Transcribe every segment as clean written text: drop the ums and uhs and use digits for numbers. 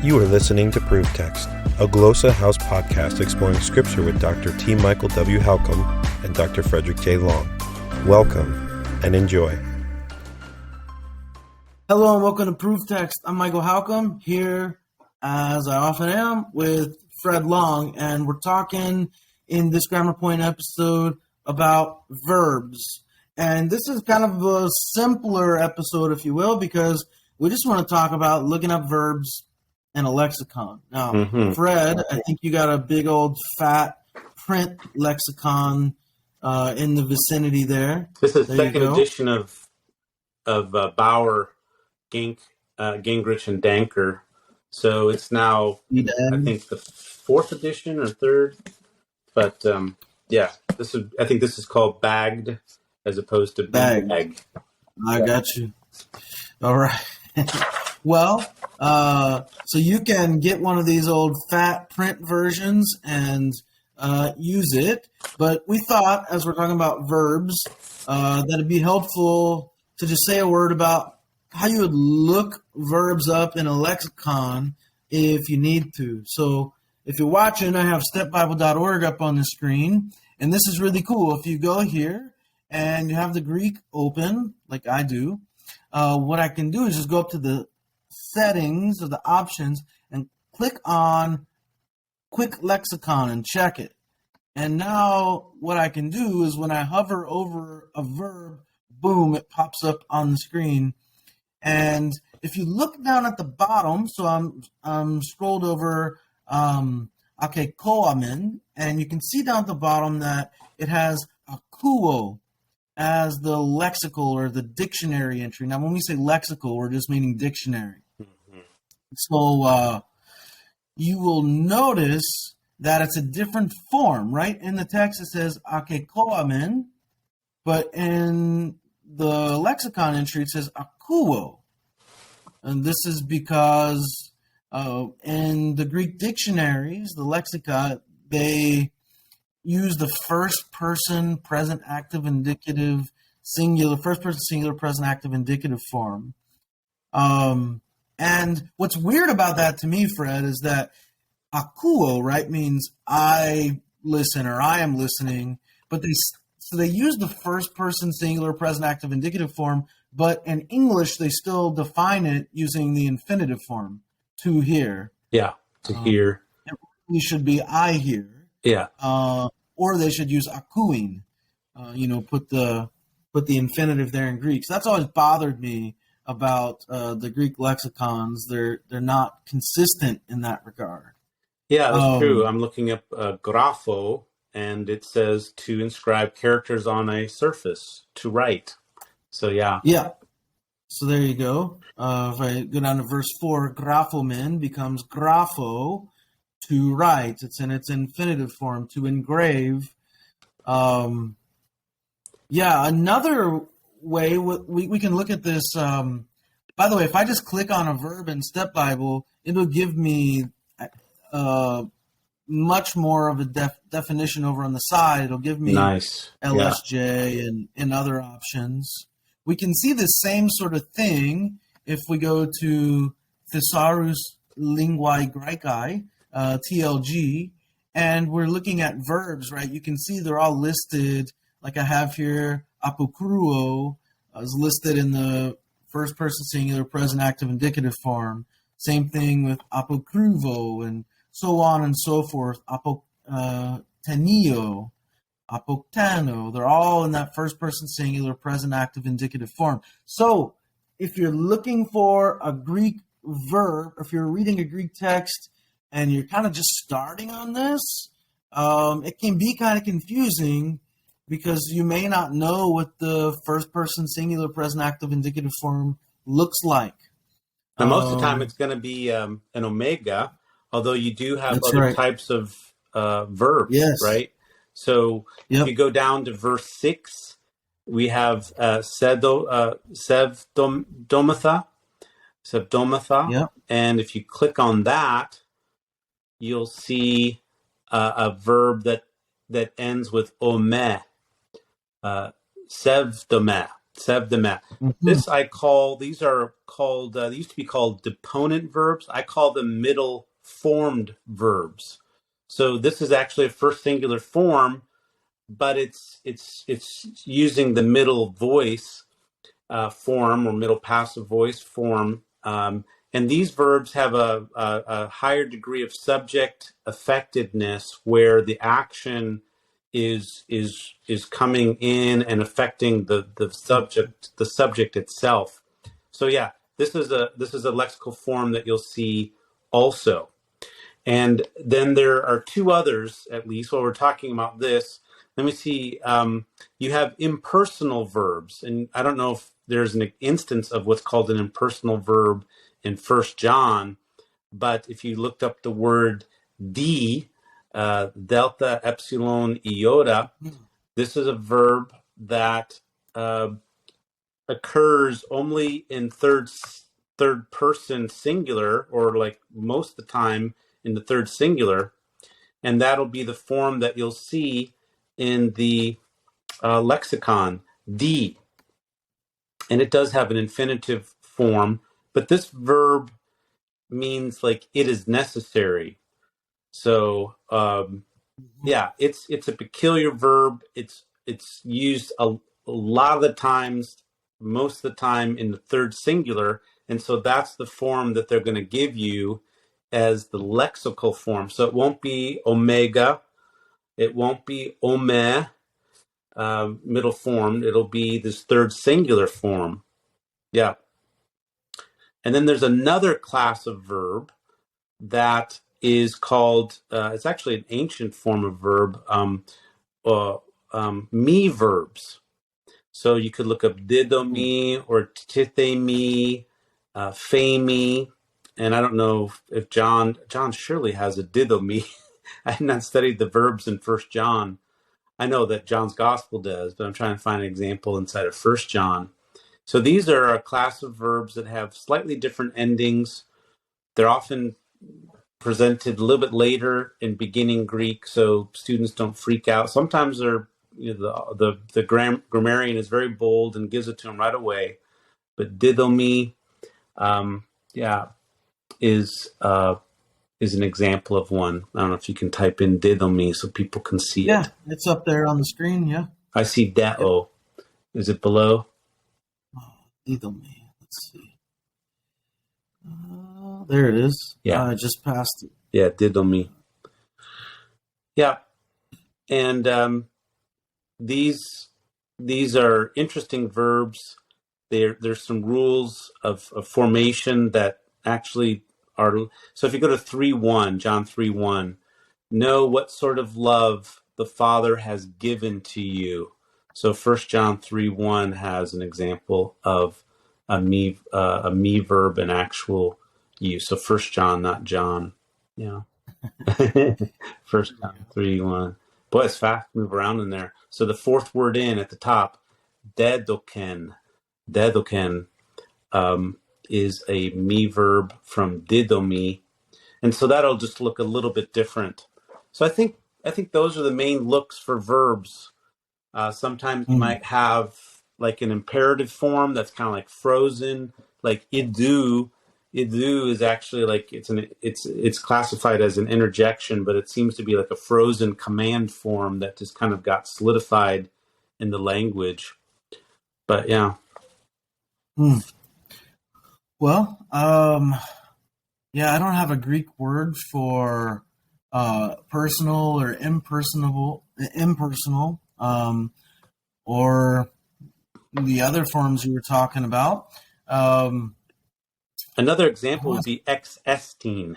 You are listening to Proof Text, a Glossa House podcast exploring scripture with Dr. T. Michael W. Halcomb and Dr. Fredrick J. Long. Welcome and enjoy. Hello and welcome to Proof Text. I'm Michael Halcomb, here as I often am with Fred Long, and we're talking in this GrammarPoint episode about verbs. And this is kind of a simpler episode, if you will, because we just want to talk about looking up verbs in a lexicon. Now, Fred, I think you got a big old fat print lexicon in the vicinity there. This is the second edition of Bauer, Gingrich, and Danker. So it's now, I think, the fourth edition or third. But yeah, I think this is called bagged as opposed to bag. I got you. All right. Well, so you can get one of these old fat print versions and use it. But we thought, as we're talking about verbs, that it'd be helpful to just say a word about how you would look verbs up in a lexicon if you need to. So if you're watching, I have stepbible.org up on the screen. And this is really cool. If you go here and you have the Greek open, like I do, what I can do is just go up to the settings or the options and click on Quick Lexicon and check it. And now what I can do is when I hover over a verb, boom, it pops up on the screen. And if you look down at the bottom, so I'm scrolled over akekoamen, and you can see down at the bottom that it has akuo as the lexical or the dictionary entry. Now, when we say lexical, we're just meaning dictionary. So you will notice that it's a different form, right? In the text, it says akekoamen, but in the lexicon entry, it says akuo. And this is because in the Greek dictionaries, the lexica, they use the first person present active indicative singular, first person singular present active indicative form. And what's weird about that to me, Fred, is that akuo, right, means I listen or I am listening, but they use the first person singular present active indicative form, but in English they still define it using the infinitive form, to hear. Yeah, to hear. It really should be I hear. Yeah. Or they should use akuin, put the infinitive there in Greek. So that's always bothered me about the Greek lexicons. They're not consistent in that regard. Yeah, that's true. I'm looking up grapho, and it says to inscribe characters on a surface, to write. So yeah. Yeah. So there you go. If I go down to verse 4, graphomen becomes grapho, to write. It's in its infinitive form, to engrave. Another way we can look at this. By the way, if I just click on a verb in Step Bible, it'll give me much more of a definition over on the side. It'll give me LSJ and other options. We can see the same sort of thing if we go to Thesaurus Linguae Graecae, TLG, and we're looking at verbs, right? You can see they're all listed, like I have here, apokruo is listed in the first person singular present active indicative form. Same thing with apokruvo and so on and so forth. Apotenio, apoktano, they're all in that first person singular present active indicative form. So if you're looking for a Greek verb, if you're reading a Greek text and you're kind of just starting on this, it can be kind of confusing because you may not know what the first person singular present active indicative form looks like. And most of the time it's going to be an omega, although you do have other types of verbs, right? So if you go down to verse 6, we have sevdomatha, and if you click on that, you'll see a verb that ends with ome, sevdomeh. Sebdema. These are called, they used to be called deponent verbs. I call them middle formed verbs. So this is actually a first singular form, but it's using the middle voice form or middle passive voice form. And these verbs have a higher degree of subject effectiveness, where the action is coming in and affecting the subject itself. So yeah, this is a lexical form that you'll see also. And then there are two others, at least, while we're talking about this. Let me see. You have impersonal verbs, and I don't know if there's an instance of what's called an impersonal verb in 1 John, but if you looked up the word D, delta, epsilon, iota, this is a verb that occurs only in third person singular, or like most of the time in the third singular, and that'll be the form that you'll see in the lexicon, D. And it does have an infinitive form, but this verb means like it is necessary. So yeah, it's a peculiar verb. It's used a lot of the times, most of the time in the third singular, and so that's the form that they're going to give you as the lexical form. So it won't be omega, it won't be ome, middle form. It'll be this third singular form. Yeah. And then there's another class of verb that is called, it's actually an ancient form of verb, me verbs. So you could look up didomi or tithemi, femi, and I don't know if John surely has a didomi. I have not studied the verbs in 1 John. I know that John's Gospel does, but I'm trying to find an example inside of 1 John. So these are a class of verbs that have slightly different endings. They're often presented a little bit later in beginning Greek, so students don't freak out. Sometimes they're, the grammarian is very bold and gives it to them right away. But didomi, is an example of one. I don't know if you can type in didomi so people can see it. Yeah, it's up there on the screen. Yeah, I see deo. Yep. Is it below? Didomi. Let's see. There it is. Yeah, I just passed it. Yeah, didomi. Yeah, and these are interesting verbs. There's some rules of formation that actually are. So if you go to 3:1, John 3:1, know what sort of love the Father has given to you. So 1 John 3:1 has an example of a me verb in actual use. So 1 John, not John. Yeah. 1 John 3:1. Boy, it's fast to move around in there. So the fourth word in at the top, dedoken. Dedoken is a me verb from didomi. And so that'll just look a little bit different. So I think those are the main looks for verbs. Sometimes you might have like an imperative form that's kind of like frozen, like idu. Idu is actually like it's classified as an interjection, but it seems to be like a frozen command form that just kind of got solidified in the language. But yeah. Well, yeah, I don't have a Greek word for personal or impersonal, or the other forms you were talking about. Another example would be ex-estine.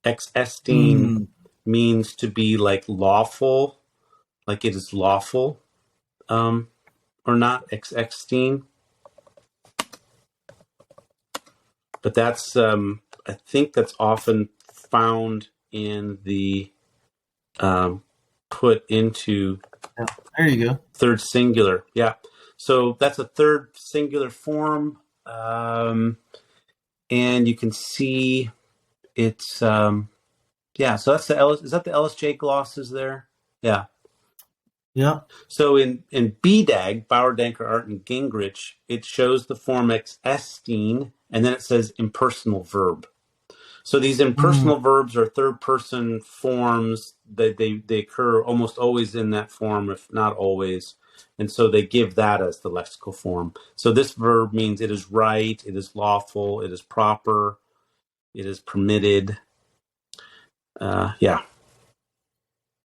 Ex-estine means to be like lawful, like it is lawful, or not, ex-estine. But that's, I think that's often found in the put into there you go. Third singular. Yeah. So that's a third singular form. And you can see it's, so that's is that the LSJ glosses there? Yeah. Yeah. So in BDAG, Bauer, Danker, Art, and Gingrich, it shows the form existing, and then it says impersonal verb. So these impersonal verbs are third-person forms that they occur almost always in that form, if not always. And so they give that as the lexical form. So this verb means it is right, it is lawful, it is proper, it is permitted. Yeah.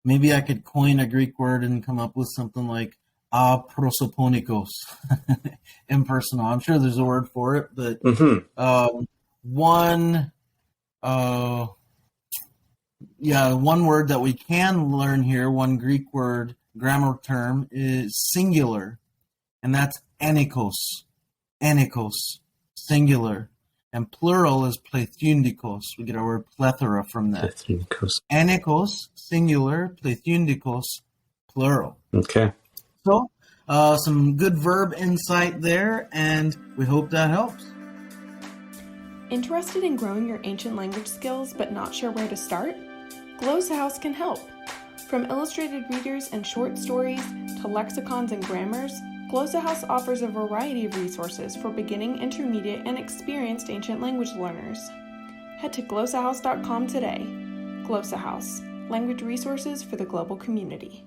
Maybe I could coin a Greek word and come up with something like aprosoponikos, impersonal. I'm sure there's a word for it, but one word that we can learn here, one Greek word, grammar term, is singular, and that's anikos, singular. And plural is plethundikos. We get our word plethora from that. Plethundikos. Anikos, singular, plethundikos, plural. Okay. So, some good verb insight there, and we hope that helps. Interested in growing your ancient language skills but not sure where to start? Glossa House can help. From illustrated readers and short stories to lexicons and grammars, Glossa House offers a variety of resources for beginning, intermediate, and experienced ancient language learners. Head to glossahouse.com today. Glossa House, language resources for the global community.